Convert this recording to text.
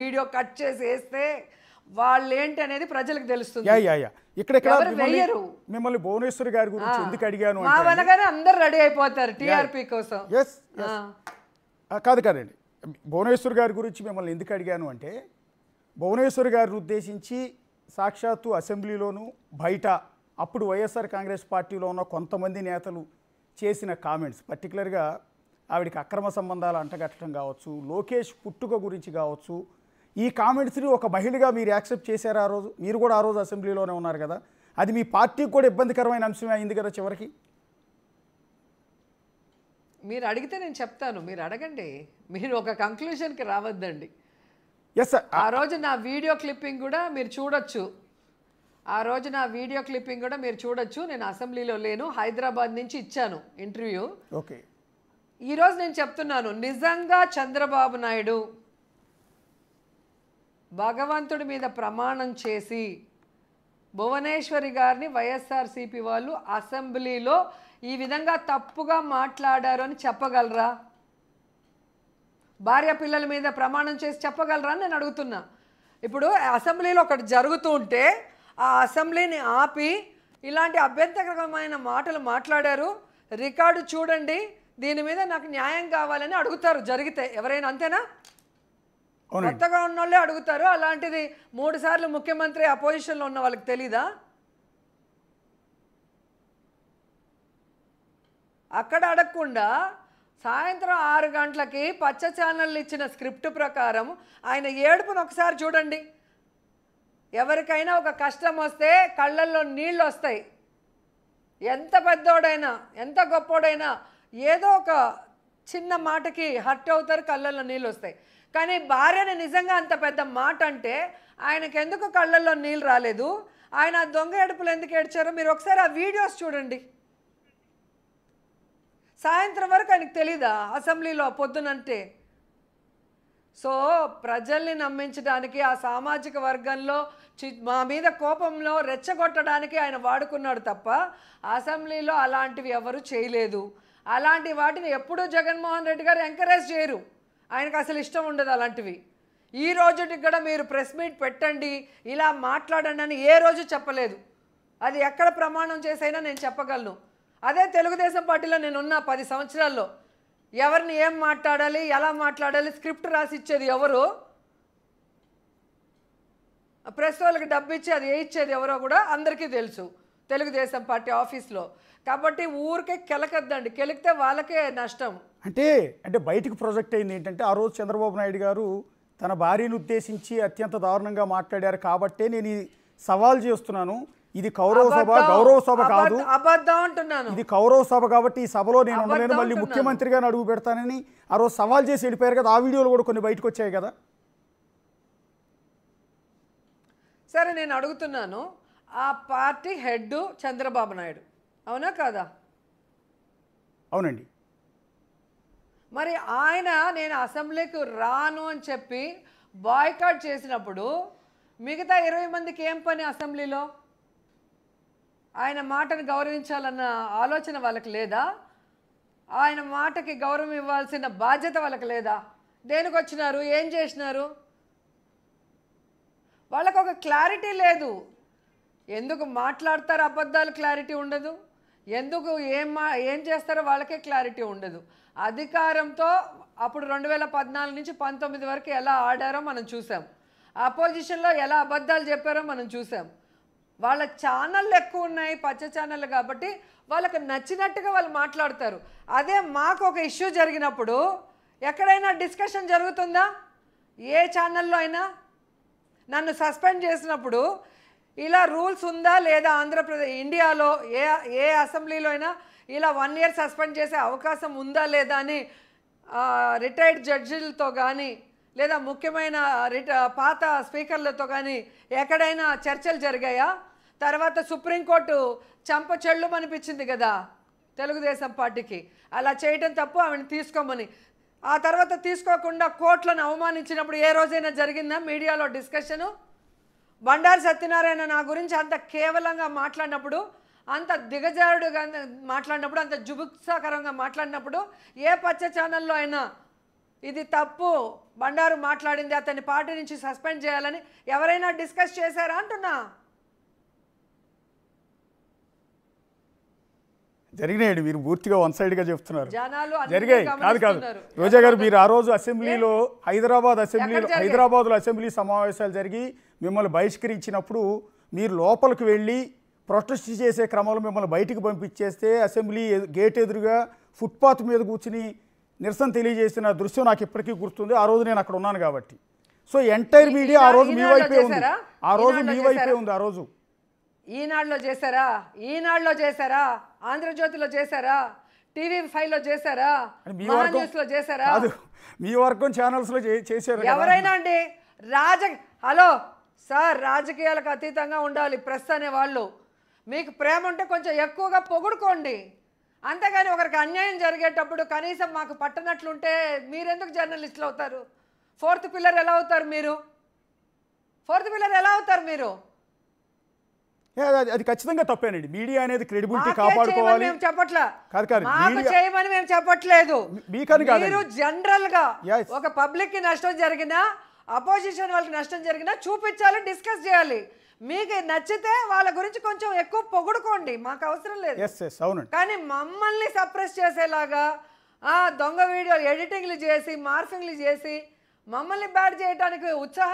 Video cut చేసి వేస్తే వాళ్ళు ఏంటి అనేది ప్రజలకు తెలుస్తుంది. ఇక్కడ మిమ్మల్ని భువనేశ్వరి గారి గురించి ఎందుకు అడిగాను మా వెనకనే అందరు రెడీ అయిపోతారు టీఆర్పీ కోసం. కాదండి, భువనేశ్వరి గారి గురించి మిమ్మల్ని ఎందుకు అడిగాను అంటే, భువనేశ్వరి గారిని ఉద్దేశించి సాక్షాత్తు అసెంబ్లీలోనూ బయట అప్పుడు వైఎస్ఆర్ కాంగ్రెస్ పార్టీలో ఉన్న కొంతమంది నేతలు చేసిన కామెంట్స్, పర్టికులర్గా ఆవిడికి అక్రమ సంబంధాలు అంటగట్టడం కావచ్చు, లోకేష్ పుట్టుక గురించి కావచ్చు, ఈ కామెంట్స్ని ఒక మహిళగా మీరు యాక్సెప్ట్ చేశారు. ఆ రోజు మీరు కూడా ఆ రోజు అసెంబ్లీలోనే ఉన్నారు కదా, అది మీ పార్టీకి కూడా ఇబ్బందికరమైన అంశమే అయింది కదా చివరికి. మీరు అడిగితే నేను చెప్తాను, మీరు అడగండి, మీరు ఒక కంక్లూషన్కి రావద్దండి. ఆ రోజు నా వీడియో క్లిప్పింగ్ కూడా మీరు చూడొచ్చు, నేను అసెంబ్లీలో లేను, హైదరాబాద్ నుంచి ఇచ్చాను ఇంటర్వ్యూ. ఓకే, ఈరోజు నేను చెప్తున్నాను, నిజంగా చంద్రబాబు నాయుడు భగవంతుడి మీద ప్రమాణం చేసి భువనేశ్వరి గారిని వైఎస్ఆర్సీపీ వాళ్ళు అసెంబ్లీలో ఈ విధంగా తప్పుగా మాట్లాడారు అని చెప్పగలరా? భార్య పిల్లల మీద ప్రమాణం చేసి చెప్పగలరా అని నేను అడుగుతున్నా. ఇప్పుడు అసెంబ్లీలో ఒకటి జరుగుతూ ఉంటే ఆ అసెంబ్లీని ఆపి ఇలాంటి అభ్యంతరకరమైన మాటలు మాట్లాడారు, రికార్డు చూడండి, దీని మీద నాకు న్యాయం కావాలని అడుగుతారు జరిగితే ఎవరైనా, అంతేనా? కొత్తగా ఉన్న వాళ్ళే అడుగుతారు. అలాంటిది 3 సార్లు ముఖ్యమంత్రి అపోజిషన్లో ఉన్న వాళ్ళకి తెలీదా? అక్కడ అడగకుండా సాయంత్రం 6 గంటలకి పచ్చ ఛానళ్ళు ఇచ్చిన స్క్రిప్ట్ ప్రకారం ఆయన ఏడుపును ఒకసారి చూడండి. ఎవరికైనా ఒక కష్టం వస్తే కళ్ళల్లో నీళ్ళు వస్తాయి. ఎంత పెద్దోడైనా ఎంత గొప్పోడైనా ఏదో ఒక చిన్న మాటకి హర్ట్ అవుతారు, కళ్ళల్లో నీళ్ళు వస్తాయి. కానీ భార్యని నిజంగా అంత పెద్ద మాట అంటే ఆయనకు ఎందుకు కళ్ళల్లో నీళ్ళు రాలేదు? ఆయన దొంగ ఏడుపులు ఎందుకు ఏడ్చారో మీరు ఒకసారి ఆ వీడియోస్ చూడండి. సాయంత్రం వరకు ఆయనకు తెలీదా అసెంబ్లీలో పొద్దునంటే? సో ప్రజల్ని నమ్మించడానికి, ఆ సామాజిక వర్గంలో మా మీద కోపంలో రెచ్చగొట్టడానికి ఆయన వాడుకున్నాడు తప్ప అసెంబ్లీలో అలాంటివి ఎవరు చేయలేదు. అలాంటి వాటిని ఎప్పుడూ జగన్మోహన్ రెడ్డి గారు ఎంకరేజ్ చేయరు, ఆయనకు అసలు ఇష్టం ఉండదు అలాంటివి. ఈ రోజుకి కూడా మీరు ప్రెస్ మీట్ పెట్టండి, ఇలా మాట్లాడండి అని ఏ రోజు చెప్పలేదు. అది ఎక్కడ ప్రమాణం చేసైనా నేను చెప్పగలను. అదే తెలుగుదేశం పార్టీలో నేనున్న 10 సంవత్సరాల్లో ఎవరిని ఏం మాట్లాడాలి, ఎలా మాట్లాడాలి స్క్రిప్ట్ రాసి ఇచ్చేది ఎవరు? ప్రెస్ వాళ్ళకి డబ్బు ఇచ్చి అది ఏ ఇచ్చేది ఎవరో కూడా అందరికీ తెలుసు తెలుగుదేశం పార్టీ ఆఫీస్లో. కాబట్టి ఊరికే కెలకద్దండి, కెలికితే వాళ్ళకే నష్టం. అంటే బయటికి ప్రొజెక్ట్ అయింది ఏంటంటే, ఆ రోజు చంద్రబాబు నాయుడు గారు తన భార్యను ఉద్దేశించి అత్యంత దారుణంగా మాట్లాడారు కాబట్టే నేను ఈ సవాల్ చేస్తున్నాను, ఇది గౌరవ సభ కాదు, అబద్ధం అంటున్నాను, ఇది గౌరవ సభ కాబట్టి ఈ సభలో నేను ఉండలేను, మళ్ళీ ముఖ్యమంత్రిగా అడుగు పెడతానని ఆ రోజు సవాల్ చేసి వెళ్ళిపోయారు కదా. ఆ వీడియోలు కూడా కొన్ని బయటకు వచ్చాయి కదా. సరే, నేను అడుగుతున్నాను, ఆ పార్టీ హెడ్ చంద్రబాబు నాయుడు, అవునా కాదా? అవునండి. మరి ఆయన నేను అసెంబ్లీకి రాను అని చెప్పి బాయ్కాట్ చేసినప్పుడు మిగతా 20 మందికి ఏం పని అసెంబ్లీలో? ఆయన మాటను గౌరవించాలన్న ఆలోచన వాళ్ళకి లేదా? ఆయన మాటకి గౌరవం ఇవ్వాల్సిన బాధ్యత వాళ్ళకి లేదా? దేనికి వచ్చినారు, ఏం చేసినారు? వాళ్ళకు ఒక క్లారిటీ లేదు. ఎందుకు మాట్లాడతారు అబద్ధాలు క్లారిటీ ఉండదు, ఎందుకు ఏం చేస్తారో వాళ్ళకే క్లారిటీ ఉండదు. అధికారంతో అప్పుడు 2014 నుంచి 19 వరకు ఎలా ఆడారో మనం చూసాం, అపోజిషన్లో ఎలా అబద్ధాలు చెప్పారో మనం చూసాం. వాళ్ళ ఛానళ్ళు ఎక్కువ ఉన్నాయి, పచ్చ ఛానళ్ళు, కాబట్టి వాళ్ళకి నచ్చినట్టుగా వాళ్ళు మాట్లాడతారు. అదే మాకు ఒక ఇష్యూ జరిగినప్పుడు ఎక్కడైనా డిస్కషన్ జరుగుతుందా? ఏ ఛానల్లో అయినా? నన్ను సస్పెండ్ చేసినప్పుడు ఇలా రూల్స్ ఉందా లేదా? ఆంధ్రప్రదేశ్ ఇండియాలో ఏ అసెంబ్లీలో అయినా ఇలా 1 year సస్పెండ్ చేసే అవకాశం ఉందా లేదా అని రిటైర్డ్ జడ్జిలతో కానీ లేదా ముఖ్యమైన పాత స్పీకర్లతో కానీ ఎక్కడైనా చర్చలు జరిగాయా? తర్వాత సుప్రీంకోర్టు చెల్లు అనిపించింది కదా తెలుగుదేశం పార్టీకి, అలా చేయటం తప్పు, ఆమెను తీసుకోమని. ఆ తర్వాత తీసుకోకుండా కోర్టులను అవమానించినప్పుడు ఏ రోజైనా జరిగిందా మీడియాలో డిస్కషను? బండారు సత్యనారాయణ నా గురించి అంత కేవలంగా మాట్లాడినప్పుడు, అంత దిగజారుడుగా మాట్లాడినప్పుడు, అంత జుగుప్సాకరంగా మాట్లాడినప్పుడు ఏ పచ్చ ఛానల్లో అయినా ఇది తప్పు, బండారు మాట్లాడింది, అతన్ని పార్టీ నుంచి సస్పెండ్ చేయాలని ఎవరైనా డిస్కస్ చేశారా అంటున్నా. జరిగినాయండి, మీరు పూర్తిగా వన్ సైడ్గా చెప్తున్నారు. జనాలు జరిగాయి కాదు. రోజా గారు, మీరు ఆ రోజు అసెంబ్లీలో హైదరాబాద్లో అసెంబ్లీ సమావేశాలు జరిగి మిమ్మల్ని బహిష్కరించినప్పుడు మీరు లోపలికి వెళ్ళి ప్రొటెస్ట్ చేసే క్రమంలో మిమ్మల్ని బయటికి పంపించేస్తే అసెంబ్లీ గేట్ ఎదురుగా ఫుట్పాత్ మీద కూర్చుని నిరసన తెలియజేసిన దృశ్యం నాకు ఇప్పటికీ గుర్తుంది. ఆ రోజు నేను అక్కడ ఉన్నాను కాబట్టి. సో ఎంటైర్ మీడియా ఆ రోజు మీ వైపే ఉంది. ఆ రోజు ఈనాడులో చేశారా, ఆంధ్రజ్యోతిలో చేశారా, TV5లో చేశారా, న్యూస్లో చేశారా? మీ వర్గం ఛానల్స్లో చేశారు ఎవరైనా అండి. హలో సార్, రాజకీయాలకు అతీతంగా ఉండాలి ప్రెస్ అనే వాళ్ళు. మీకు ప్రేమ ఉంటే కొంచెం ఎక్కువగా పొగుడుకోండి, అంతేగాని ఒకరికి అన్యాయం జరిగేటప్పుడు కనీసం మాకు పట్టనట్లుంటే మీరెందుకు జర్నలిస్టులు అవుతారు? ఫోర్త్ పిల్లర్ ఎలా అవుతారు మీరు? అది ఖచ్చితంగా తప్పేనండి. మీడియా అనేది క్రెడిబిలిటీ కాపాడుకోవాలి. చేయమని మేము చెప్పట్లేదు. మీరు జనరల్ గా ఒక పబ్లిక్ కి నష్టం జరిగినా, అపోజిషన్ వాళ్ళకి నష్టం జరిగినా చూపించాలి, డిస్కస్ చేయాలి. మీకు నచ్చితే వాళ్ళ గురించి కొంచెం ఎక్కువ పొగుడుకోండి, మాకు అవసరం లేదు. కానీ మమ్మల్ని సప్రెస్ చేసేలాగా దొంగ వీడియోలు ఎడిటింగ్లు చేసి, మార్ఫింగ్లు చేసి మమ్మల్ని బ్యాడ్ చేయడానికి ఉత్సాహం